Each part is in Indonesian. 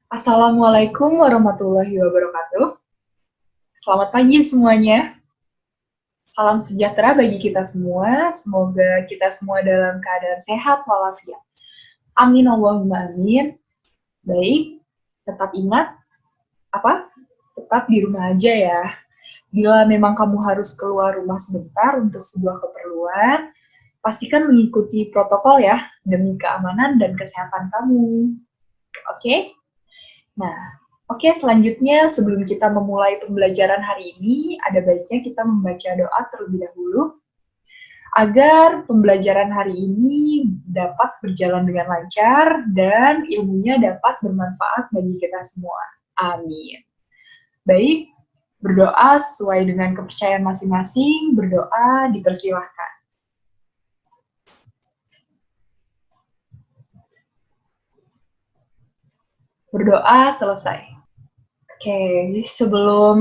Assalamualaikum warahmatullahi wabarakatuh. Selamat pagi semuanya. Salam sejahtera bagi kita semua. Semoga kita semua dalam keadaan sehat walafiat. Amin Allahumma amin. Baik, tetap ingat apa? Tetap di rumah aja ya. Bila memang kamu harus keluar rumah sebentar untuk sebuah keperluan, pastikan mengikuti protokol ya demi keamanan dan kesehatan kamu. Oke? Nah, oke, selanjutnya sebelum kita memulai pembelajaran hari ini, ada baiknya kita membaca doa terlebih dahulu agar pembelajaran hari ini dapat berjalan dengan lancar dan ilmunya dapat bermanfaat bagi kita semua. Amin. Baik, berdoa sesuai dengan kepercayaan masing-masing, berdoa dipersilahkan. Berdoa selesai. Oke, sebelum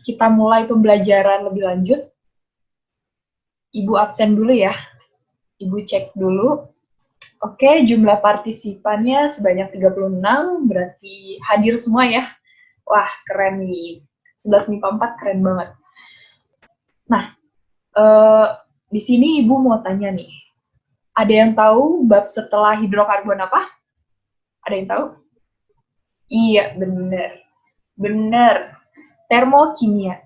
kita mulai pembelajaran lebih lanjut, Ibu absen dulu ya. Ibu cek dulu. Oke, jumlah partisipannya sebanyak 36, berarti hadir semua ya. Wah, keren nih. 11 MIPA 4 keren banget. Nah, di sini Ibu mau tanya nih. Ada yang tahu bab setelah hidrokarbon apa? Ada yang tahu? Iya, benar. Benar. Termokimia.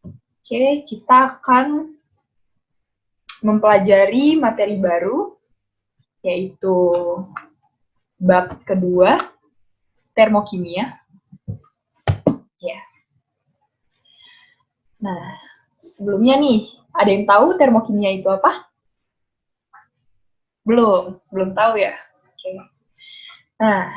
Oke, kita akan mempelajari materi baru, yaitu bab kedua, termokimia. Ya. Nah, sebelumnya nih, ada yang tahu termokimia itu apa? Belum tahu ya? Oke. Nah,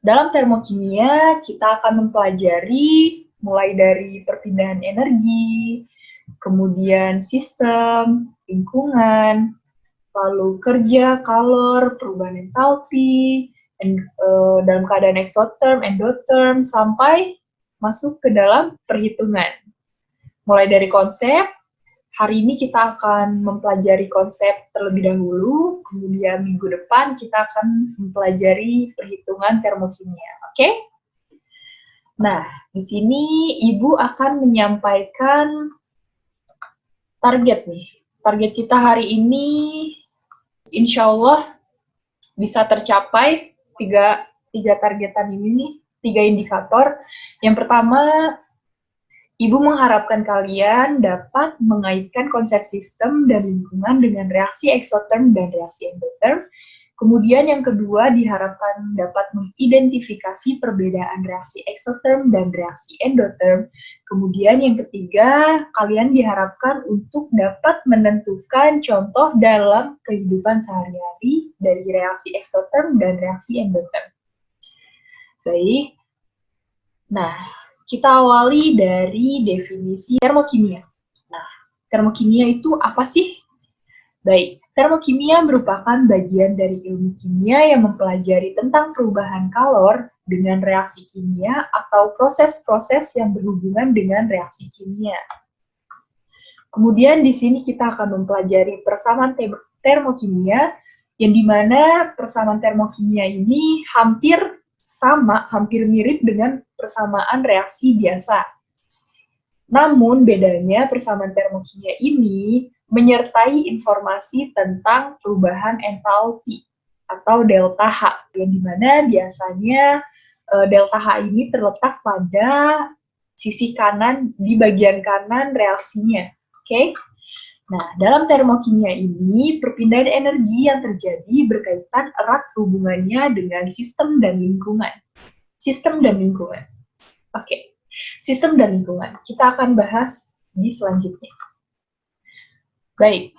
dalam termokimia kita akan mempelajari mulai dari perpindahan energi, kemudian sistem, lingkungan, lalu kerja, kalor, perubahan entalpi, dalam keadaan exotherm, endotherm, sampai masuk ke dalam perhitungan. Mulai dari konsep, hari ini kita akan mempelajari konsep terlebih dahulu, kemudian minggu depan kita akan mempelajari perhitungan termokimia. Oke? Nah, di sini Ibu akan menyampaikan target nih. Target kita hari ini insya Allah bisa tercapai tiga targetan ini nih, 3 indikator. Yang pertama, Ibu mengharapkan kalian dapat mengaitkan konsep sistem dan lingkungan dengan reaksi exotherm dan reaksi endotherm. Kemudian yang kedua diharapkan dapat mengidentifikasi perbedaan reaksi exotherm dan reaksi endotherm. Kemudian yang ketiga, kalian diharapkan untuk dapat menentukan contoh dalam kehidupan sehari-hari dari reaksi exotherm dan reaksi endotherm. Baik. Nah, kita awali dari definisi termokimia. Nah, termokimia itu apa sih? Baik, termokimia merupakan bagian dari ilmu kimia yang mempelajari tentang perubahan kalor dengan reaksi kimia atau proses-proses yang berhubungan dengan reaksi kimia. Kemudian di sini kita akan mempelajari persamaan termokimia, yang dimana persamaan termokimia ini hampir sama, hampir mirip dengan persamaan reaksi biasa. Namun bedanya persamaan termokimia ini menyertai informasi tentang perubahan entalpi atau delta H, yang dimana biasanya delta H ini terletak pada sisi kanan, di bagian kanan reaksinya. Oke? Nah, dalam termokimia ini, perpindahan energi yang terjadi berkaitan erat hubungannya dengan sistem dan lingkungan. Sistem dan lingkungan. Oke. Sistem dan lingkungan. Kita akan bahas di selanjutnya. Baik.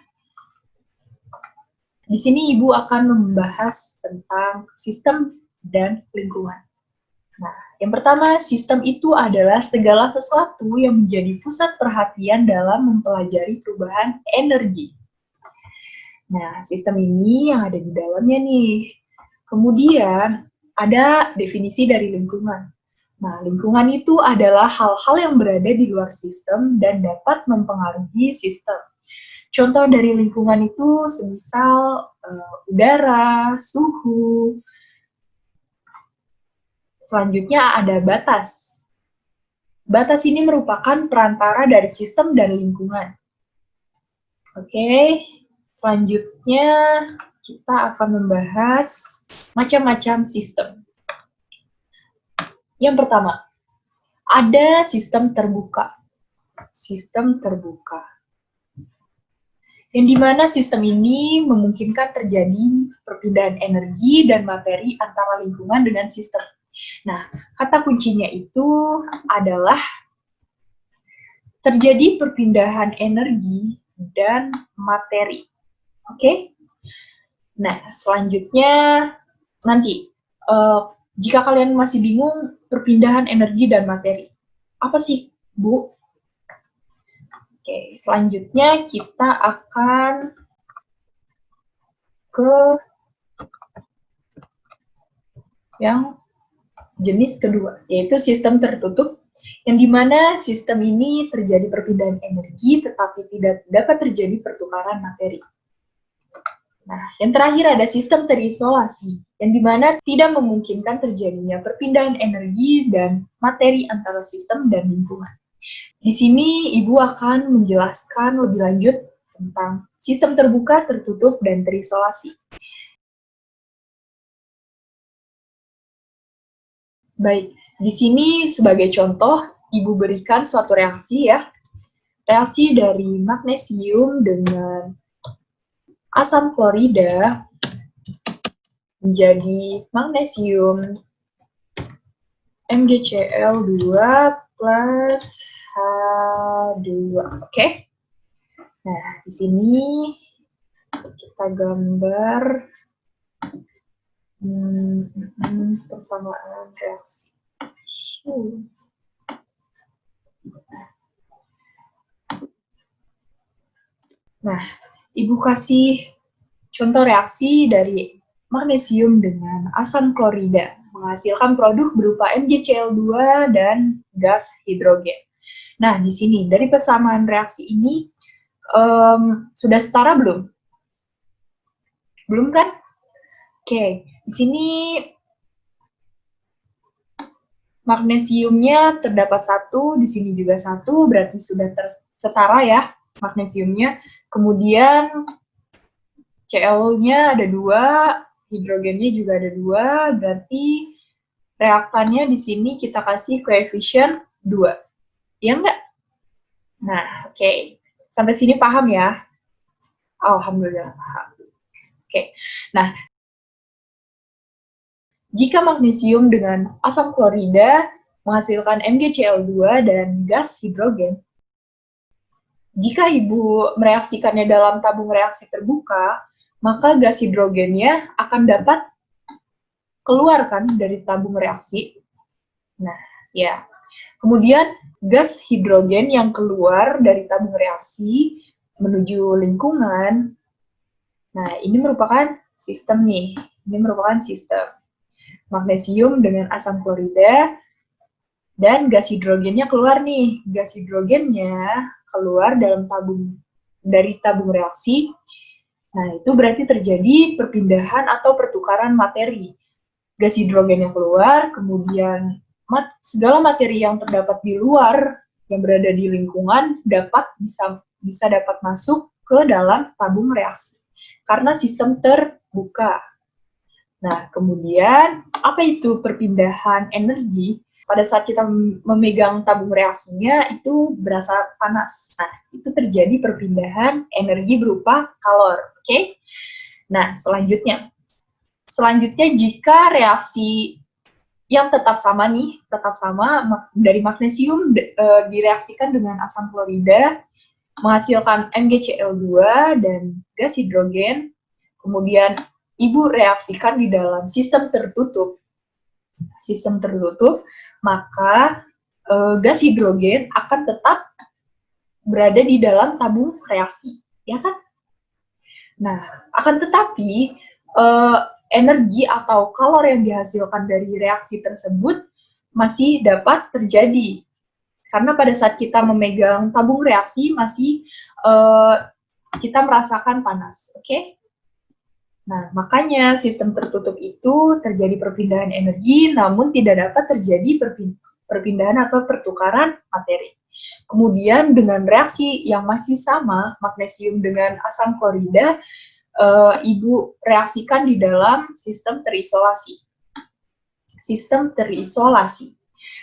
Di sini Ibu akan membahas tentang sistem dan lingkungan. Nah, yang pertama, sistem itu adalah segala sesuatu yang menjadi pusat perhatian dalam mempelajari perubahan energi. Nah, sistem ini yang ada di dalamnya nih. Kemudian, ada definisi dari lingkungan. Nah, lingkungan itu adalah hal-hal yang berada di luar sistem dan dapat mempengaruhi sistem. Contoh dari lingkungan itu semisal udara, suhu, Selanjutnya ada batas. Batas ini merupakan perantara dari sistem dan lingkungan. Oke, selanjutnya kita akan membahas macam-macam sistem. Yang pertama, ada sistem terbuka. Sistem terbuka. Yang dimana sistem ini memungkinkan terjadi perpindahan energi dan materi antara lingkungan dengan sistem. Nah, kata kuncinya itu adalah terjadi perpindahan energi dan materi. Oke? Nah, selanjutnya nanti, jika kalian masih bingung perpindahan energi dan materi, apa sih, Bu? Oke, selanjutnya kita akan ke yang jenis kedua, yaitu sistem tertutup, yang dimana sistem ini terjadi perpindahan energi tetapi tidak dapat terjadi pertukaran materi. Nah, yang terakhir ada sistem terisolasi, yang dimana tidak memungkinkan terjadinya perpindahan energi dan materi antara sistem dan lingkungan. Di sini Ibu akan menjelaskan lebih lanjut tentang sistem terbuka, tertutup, dan terisolasi. Baik, di sini sebagai contoh, Ibu berikan suatu reaksi ya. Reaksi dari magnesium dengan asam klorida menjadi magnesium MgCl2 plus H2. Oke? Nah, di sini kita gambar persamaan reaksi. Nah, Ibu kasih contoh reaksi dari magnesium dengan asam klorida menghasilkan produk berupa MgCl2 dan gas hidrogen. Nah, di sini dari persamaan reaksi ini sudah setara belum? Belum kan? Oke, di sini magnesiumnya terdapat satu, di sini juga satu, berarti sudah setara ya magnesiumnya. Kemudian Cl-nya ada 2, hidrogennya juga ada 2, berarti reaktannya di sini kita kasih koefisien 2. Iya enggak? Nah, oke. Sampai sini paham ya? Alhamdulillah paham. Oke. Nah, jika magnesium dengan asam klorida menghasilkan MgCl2 dan gas hidrogen, jika Ibu mereaksikannya dalam tabung reaksi terbuka, maka gas hidrogennya akan dapat keluar kan dari tabung reaksi. Nah, ya. Kemudian gas hidrogen yang keluar dari tabung reaksi menuju lingkungan. Nah, ini merupakan sistem nih. Ini merupakan sistem. Magnesium dengan asam klorida dan gas hidrogennya keluar nih. Gas hidrogennya keluar dari tabung reaksi. Nah, itu berarti terjadi perpindahan atau pertukaran materi. Gas hidrogennya keluar, kemudian segala materi yang terdapat di luar yang berada di lingkungan bisa dapat masuk ke dalam tabung reaksi karena sistem terbuka. Nah, kemudian apa itu perpindahan energi? Pada saat kita memegang tabung reaksinya itu berasa panas. Nah, itu terjadi perpindahan energi berupa kalor. Oke? Nah, selanjutnya jika reaksi yang tetap sama nih, dari magnesium direaksikan dengan asam klorida, menghasilkan MgCl2 dan gas hidrogen, kemudian Ibu reaksikan di dalam sistem tertutup, maka gas hidrogen akan tetap berada di dalam tabung reaksi, ya kan? Nah, akan tetapi energi atau kalor yang dihasilkan dari reaksi tersebut masih dapat terjadi. Karena pada saat kita memegang tabung reaksi, masih kita merasakan panas, oke? Nah, makanya sistem tertutup itu terjadi perpindahan energi, namun tidak dapat terjadi perpindahan atau pertukaran materi. Kemudian dengan reaksi yang masih sama, magnesium dengan asam klorida, Ibu reaksikan di dalam sistem terisolasi. Sistem terisolasi.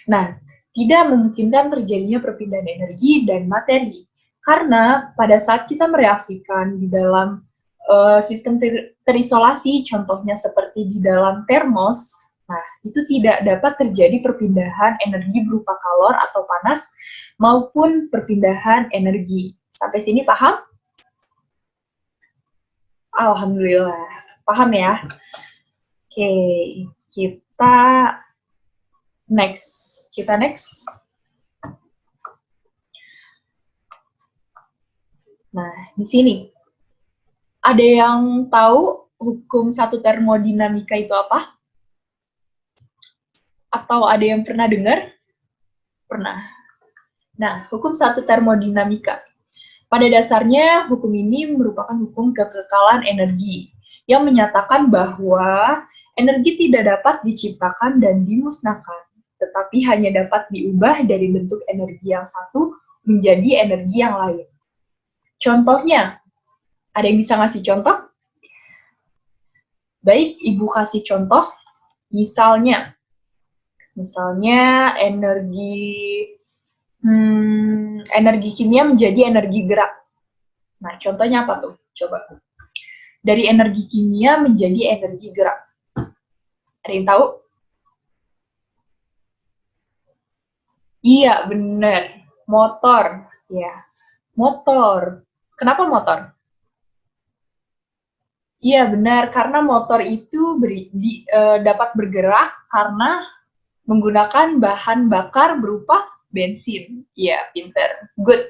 Nah, tidak memungkinkan terjadinya perpindahan energi dan materi. Karena pada saat kita mereaksikan di dalam sistem terisolasi, contohnya seperti di dalam termos, nah itu tidak dapat terjadi perpindahan energi berupa kalor atau panas maupun perpindahan energi. Sampai sini paham? Alhamdulillah. Paham ya? Oke, kita next. Kita next. Nah, di sini ada yang tahu hukum satu termodinamika itu apa? Atau ada yang pernah dengar? Pernah. Nah, hukum satu termodinamika. Pada dasarnya, hukum ini merupakan hukum kekekalan energi yang menyatakan bahwa energi tidak dapat diciptakan dan dimusnahkan, tetapi hanya dapat diubah dari bentuk energi yang satu menjadi energi yang lain. Contohnya, ada yang bisa ngasih contoh? Baik, Ibu kasih contoh. Misalnya energi kimia menjadi energi gerak. Nah, contohnya apa tuh? Coba. Dari energi kimia menjadi energi gerak. Ada yang tahu? Iya, benar. Motor. Ya, motor. Kenapa motor? Iya, benar. Karena motor itu dapat bergerak karena menggunakan bahan bakar berupa bensin. Iya, pinter. Good.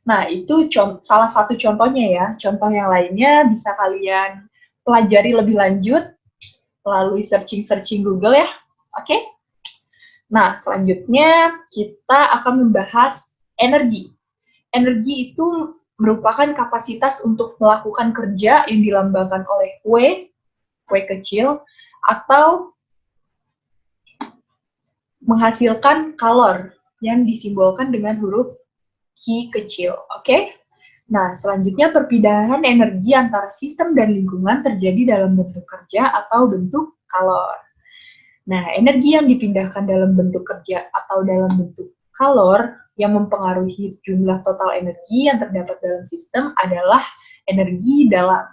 Nah, itu salah satu contohnya ya. Contoh yang lainnya bisa kalian pelajari lebih lanjut melalui searching Google ya. Oke? Nah, selanjutnya kita akan membahas energi. Energi itu merupakan kapasitas untuk melakukan kerja yang dilambangkan oleh W kecil, atau menghasilkan kalor yang disimbolkan dengan huruf Q kecil. Oke? Nah, selanjutnya perpindahan energi antara sistem dan lingkungan terjadi dalam bentuk kerja atau bentuk kalor. Nah, energi yang dipindahkan dalam bentuk kerja atau dalam bentuk kalor yang mempengaruhi jumlah total energi yang terdapat dalam sistem adalah energi dalam.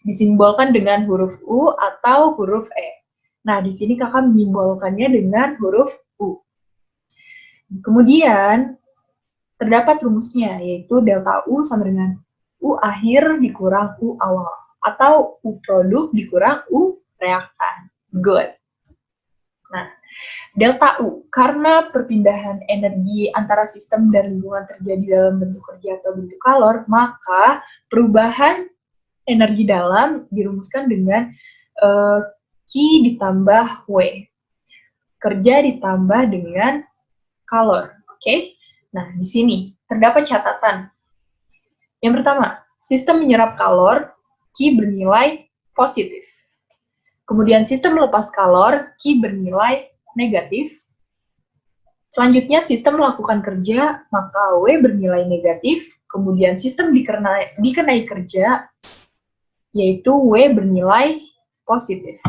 Disimbolkan dengan huruf U atau huruf E. Nah, di sini kakak menyimbolkannya dengan huruf U. Kemudian, terdapat rumusnya, yaitu delta U sama dengan U akhir dikurang U awal, atau U produk dikurang U reaktan. Good. Nah, delta U, karena perpindahan energi antara sistem dan lingkungan terjadi dalam bentuk kerja atau bentuk kalor, maka perubahan energi dalam dirumuskan dengan Q ditambah W. Kerja ditambah dengan kalor. Oke? Nah, di sini terdapat catatan. Yang pertama, sistem menyerap kalor, Q bernilai positif. Kemudian sistem melepas kalor, Q bernilai negatif. Selanjutnya sistem melakukan kerja, maka W bernilai negatif. Kemudian sistem dikenai kerja, yaitu W bernilai positif.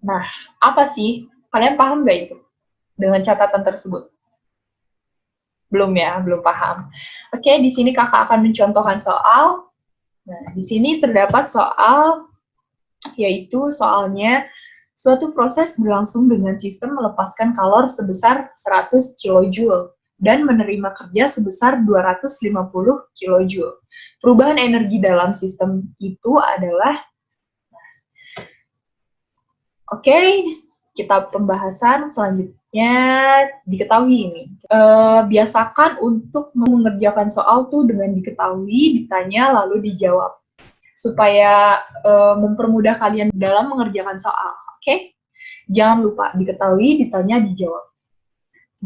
Nah, apa sih? Kalian paham nggak itu dengan catatan tersebut? Belum ya, belum paham. Oke, di sini kakak akan mencontohkan soal. Nah, di sini terdapat soal, yaitu soalnya suatu proses berlangsung dengan sistem melepaskan kalor sebesar 100 kJ dan menerima kerja sebesar 250 kJ. Perubahan energi dalam sistem itu adalah, oke, kita pembahasan selanjutnya diketahui ini. Biasakan untuk mengerjakan soal tuh dengan diketahui, ditanya, lalu dijawab. Supaya mempermudah kalian dalam mengerjakan soal. Oke? Jangan lupa diketahui, ditanya, dijawab.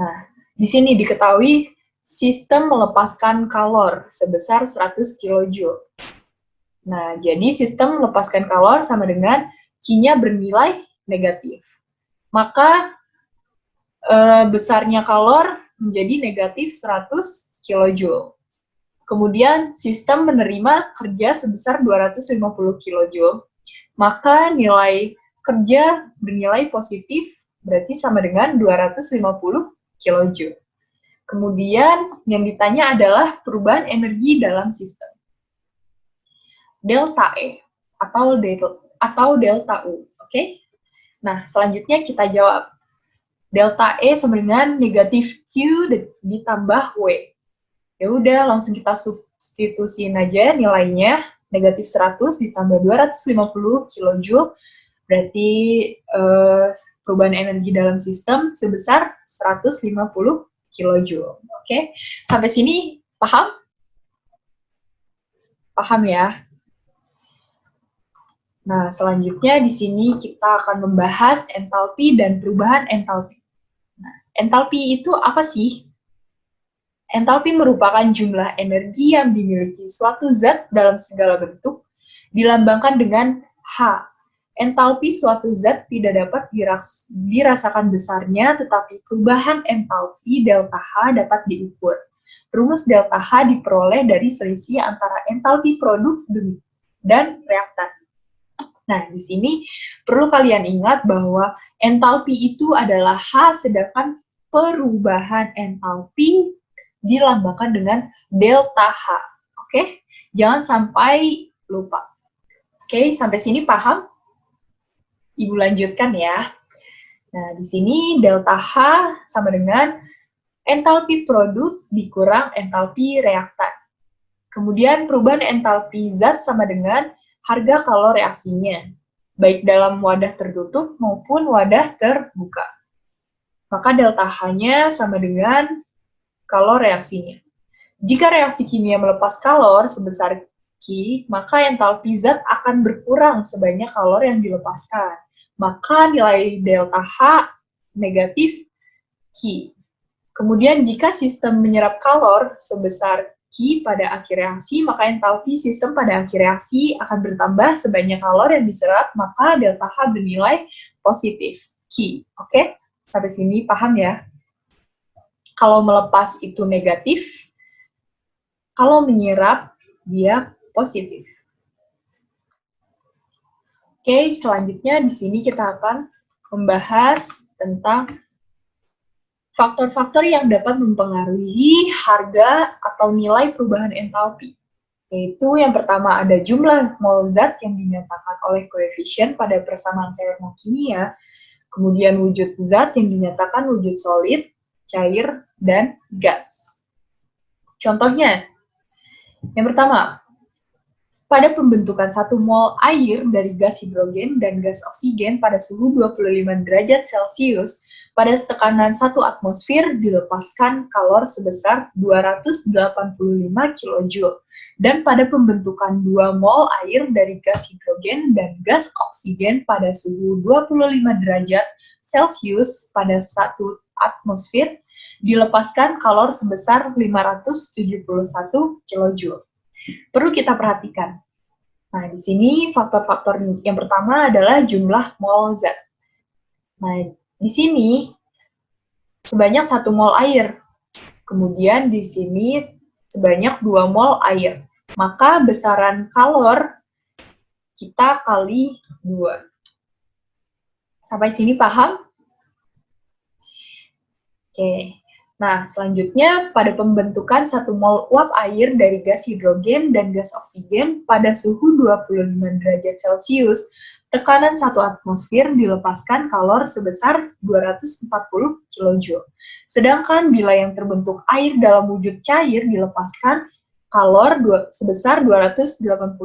Nah, di sini diketahui sistem melepaskan kalor sebesar 100 kJ. Nah, jadi sistem melepaskan kalor sama dengan Q-nya bernilai negatif. Maka besarnya kalor menjadi negatif 100 kJ. Kemudian sistem menerima kerja sebesar 250 kJ. Maka nilai kerja bernilai positif berarti sama dengan 250 kJ. Kemudian yang ditanya adalah perubahan energi dalam sistem. Delta E atau delta U, oke? Nah, selanjutnya kita jawab. Delta E sama dengan negatif Q ditambah W. Ya udah, langsung kita substitusiin aja nilainya. Negatif 100 ditambah 250 kJ, berarti perubahan energi dalam sistem sebesar 150 kJ. Oke, sampai sini paham? Paham ya? Nah, selanjutnya di sini kita akan membahas entalpi dan perubahan entalpi. Nah, entalpi itu apa sih? Entalpi merupakan jumlah energi yang dimiliki suatu zat dalam segala bentuk, dilambangkan dengan H. Entalpi suatu zat tidak dapat dirasakan besarnya, tetapi perubahan entalpi delta H dapat diukur. Rumus delta H diperoleh dari selisih antara entalpi produk dan reaktan. Nah, di sini perlu kalian ingat bahwa entalpi itu adalah H, sedangkan perubahan entalpi dilambangkan dengan delta H. Oke? Jangan sampai lupa. Oke, sampai sini paham? Ibu lanjutkan ya. Nah, di sini delta H sama dengan entalpi produk dikurang entalpi reaktan. Kemudian perubahan entalpi zat sama dengan harga kalor reaksinya, baik dalam wadah tertutup maupun wadah terbuka. Maka delta H-nya sama dengan kalor reaksinya. Jika reaksi kimia melepas kalor sebesar Q, maka entalpi zat akan berkurang sebanyak kalor yang dilepaskan. Maka nilai delta H negatif Q. Kemudian jika sistem menyerap kalor sebesar Q pada akhir reaksi, maka entalpi sistem pada akhir reaksi akan bertambah sebanyak kalor yang diserap, maka delta H bernilai positif Q. Oke? Sampai sini paham ya? Kalau melepas itu negatif, kalau menyerap dia positif. Oke, selanjutnya di sini kita akan membahas tentang faktor-faktor yang dapat mempengaruhi harga atau nilai perubahan entalpi. Yaitu yang pertama ada jumlah mol zat yang dinyatakan oleh koefisien pada persamaan termokimia, kemudian wujud zat yang dinyatakan wujud solid, cair, dan gas. Contohnya, yang pertama, pada pembentukan 1 mol air dari gas hidrogen dan gas oksigen pada suhu 25 derajat Celcius, pada tekanan 1 atmosfer dilepaskan kalor sebesar 285 kJ. Dan pada pembentukan 2 mol air dari gas hidrogen dan gas oksigen pada suhu 25 derajat Celcius pada 1 atmosfer dilepaskan kalor sebesar 571 kJ. Perlu kita perhatikan. Nah, di sini faktor-faktor yang pertama adalah jumlah mol zat. Nah, di sini sebanyak 1 mol air. Kemudian di sini sebanyak 2 mol air. Maka besaran kalor kita kali 2. Sampai sini paham? Oke. Nah, selanjutnya pada pembentukan 1 mol uap air dari gas hidrogen dan gas oksigen pada suhu 25 derajat Celcius, tekanan 1 atmosfer dilepaskan kalor sebesar 240 kJ. Sedangkan bila yang terbentuk air dalam wujud cair dilepaskan kalor sebesar 285,5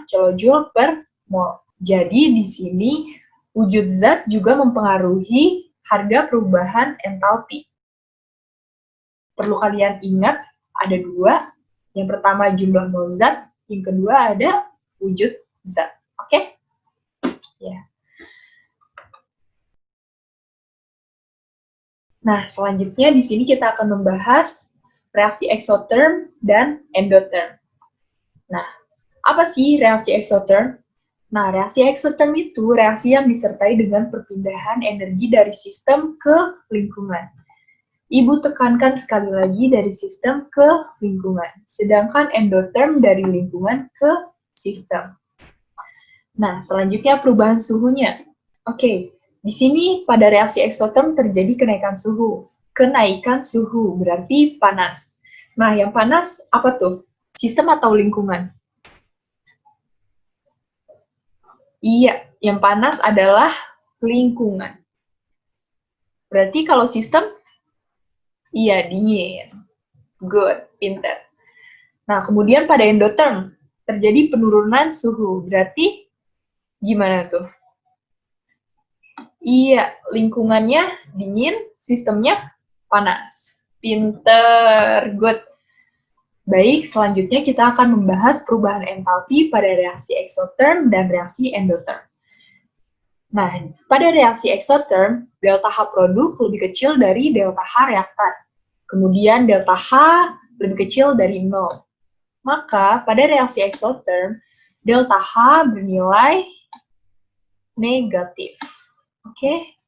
kJ per mol. Jadi di sini wujud zat juga mempengaruhi harga perubahan entalpi. Perlu kalian ingat, ada 2. Yang pertama jumlah mol zat, yang kedua ada wujud zat. Oke? Ya. Nah, selanjutnya di sini kita akan membahas reaksi eksoterm dan endotherm. Nah, Apa sih reaksi eksoterm? Nah, reaksi eksoterm itu reaksi yang disertai dengan perpindahan energi dari sistem ke lingkungan. Ibu tekankan sekali lagi dari sistem ke lingkungan, sedangkan endoterm dari lingkungan ke sistem. Nah, selanjutnya perubahan suhunya. Oke, di sini pada reaksi eksoterm terjadi kenaikan suhu. Kenaikan suhu berarti panas. Nah, yang panas apa tuh? Sistem atau lingkungan? Iya, yang panas adalah lingkungan. Berarti kalau sistem, iya dingin. Good, pinter. Nah, kemudian pada endoterm, terjadi penurunan suhu. Berarti gimana tuh? Iya, lingkungannya dingin, sistemnya panas. Pinter, good. Baik, selanjutnya kita akan membahas perubahan entalpi pada reaksi eksoterm dan reaksi endoterm. Nah, pada reaksi eksoterm, delta H produk lebih kecil dari delta H reaktan. Kemudian delta H lebih kecil dari 0. Maka pada reaksi eksoterm, delta H bernilai negatif. Oke?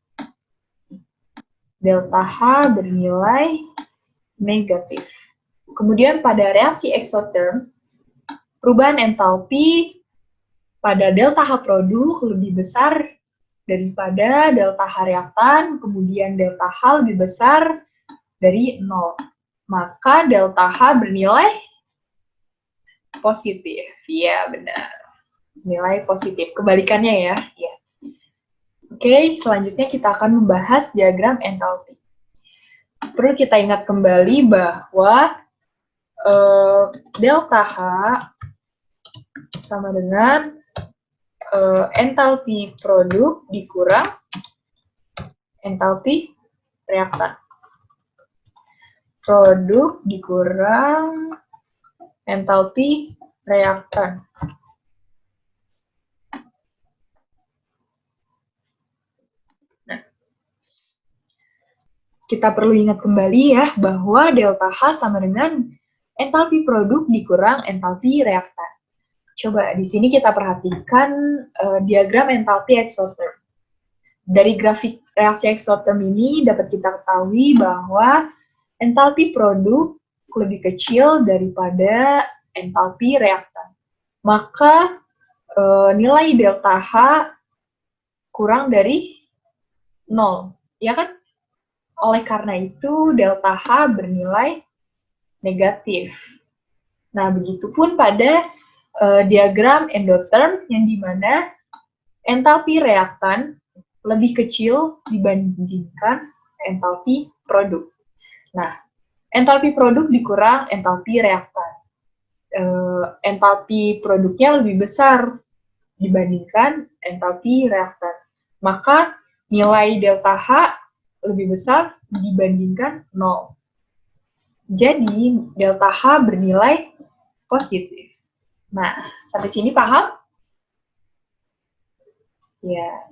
Delta H bernilai negatif. Kemudian pada reaksi eksoterm, perubahan entalpi pada delta H produk lebih besar daripada delta H reaktan, kemudian delta H lebih besar dari 0. Maka delta H bernilai positif. Iya, benar. Nilai positif. Kebalikannya ya. Ya. Oke, selanjutnya kita akan membahas diagram entalpi. Perlu kita ingat kembali bahwa delta H sama dengan entalpi produk dikurang entalpi reaktan. Produk dikurang entalpi reaktan. Nah, kita perlu ingat kembali ya bahwa delta H sama dengan entalpi produk dikurang entalpi reaktan. Coba di sini kita perhatikan diagram entalpi eksoterm. Dari grafik reaksi eksoterm ini dapat kita ketahui bahwa entalpi produk lebih kecil daripada entalpi reaktan. Maka nilai delta H kurang dari 0, ya kan? Oleh karena itu delta H bernilai negatif. Nah, begitupun pada diagram endoterm yang dimana entalpi reaktan lebih kecil dibandingkan entalpi produk. Nah, entalpi produk dikurang entalpi reaktan. Entalpi produknya lebih besar dibandingkan entalpi reaktan. Maka nilai delta H lebih besar dibandingkan 0. Jadi, delta H bernilai positif. Nah, sampai sini paham? Ya,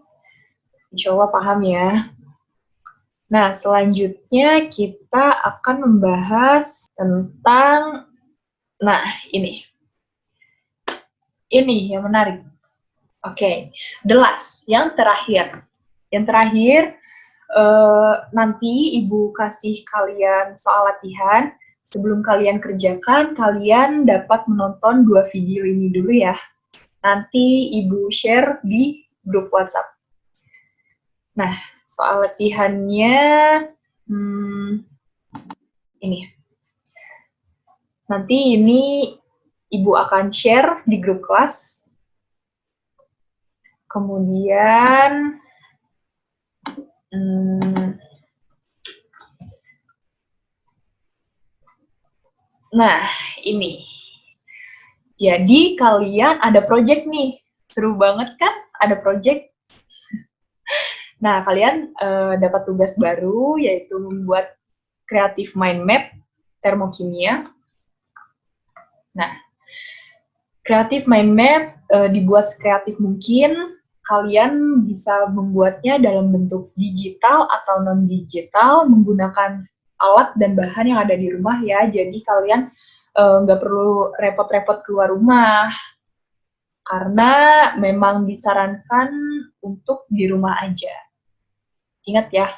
insya Allah paham ya. Nah, selanjutnya kita akan membahas tentang, nah ini. Ini yang menarik. Oke, the last, yang terakhir. Yang terakhir, nanti Ibu kasih kalian soal latihan. Sebelum kalian kerjakan, kalian dapat menonton 2 video ini dulu ya. Nanti Ibu share di grup WhatsApp. Nah, soal latihannya ini. Nanti ini Ibu akan share di grup kelas. Kemudian nah, ini. Jadi kalian ada project nih. Seru banget kan? Ada project. Nah, kalian dapat tugas baru, yaitu membuat creative mind map termokimia. Nah, creative mind map dibuat sekreatif mungkin. Kalian bisa membuatnya dalam bentuk digital atau non-digital, menggunakan alat dan bahan yang ada di rumah ya. Jadi kalian nggak perlu repot-repot keluar rumah. karena memang disarankan untuk di rumah aja. Ingat ya,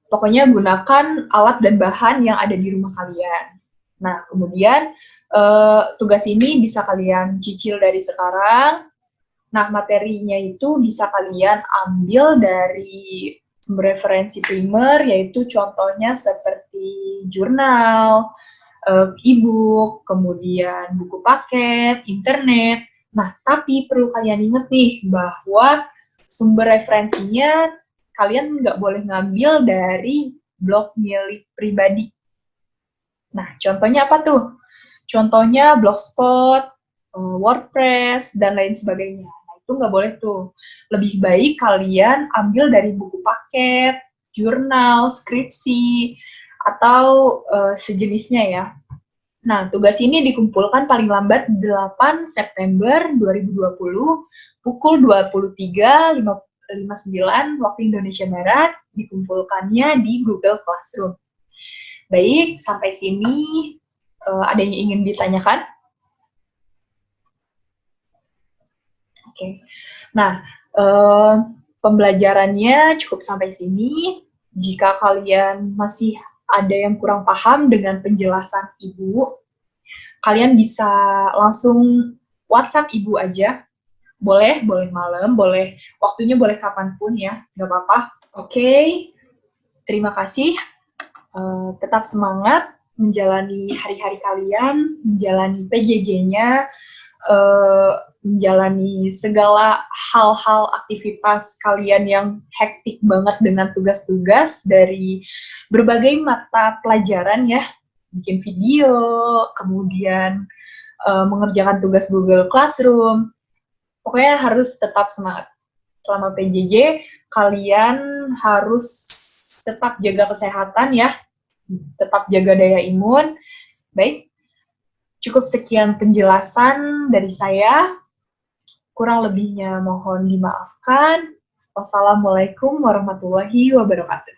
pokoknya gunakan alat dan bahan yang ada di rumah kalian. Nah, kemudian tugas ini bisa kalian cicil dari sekarang. Nah, materinya itu bisa kalian ambil dari sumber referensi primer, yaitu contohnya seperti jurnal, e-book, kemudian buku paket, internet. Nah, tapi perlu kalian ingat nih bahwa sumber referensinya kalian nggak boleh ngambil dari blog milik pribadi. Nah, contohnya apa tuh? Contohnya Blogspot, WordPress, dan lain sebagainya. Nah, itu nggak boleh tuh. Lebih baik kalian ambil dari buku paket, jurnal, skripsi, atau sejenisnya ya. Nah, tugas ini dikumpulkan paling lambat 8 September 2020 pukul 23.59 waktu Indonesia Barat, dikumpulkannya di Google Classroom. Baik, sampai sini ada yang ingin ditanyakan? Oke. Nah, pembelajarannya cukup sampai sini. Jika kalian masih ada yang kurang paham dengan penjelasan Ibu, kalian bisa langsung WhatsApp Ibu aja. Boleh malam, boleh waktunya boleh kapanpun ya, nggak apa-apa. Oke, terima kasih. Tetap semangat menjalani hari-hari kalian, menjalani PJJ-nya, menjalani segala hal-hal aktivitas kalian yang hektik banget dengan tugas-tugas dari berbagai mata pelajaran ya, bikin video, kemudian mengerjakan tugas Google Classroom. Pokoknya harus tetap semangat. Selama PJJ, kalian harus tetap jaga kesehatan ya, tetap jaga daya imun. Baik, cukup sekian penjelasan dari saya. Kurang lebihnya mohon dimaafkan. Wassalamualaikum warahmatullahi wabarakatuh.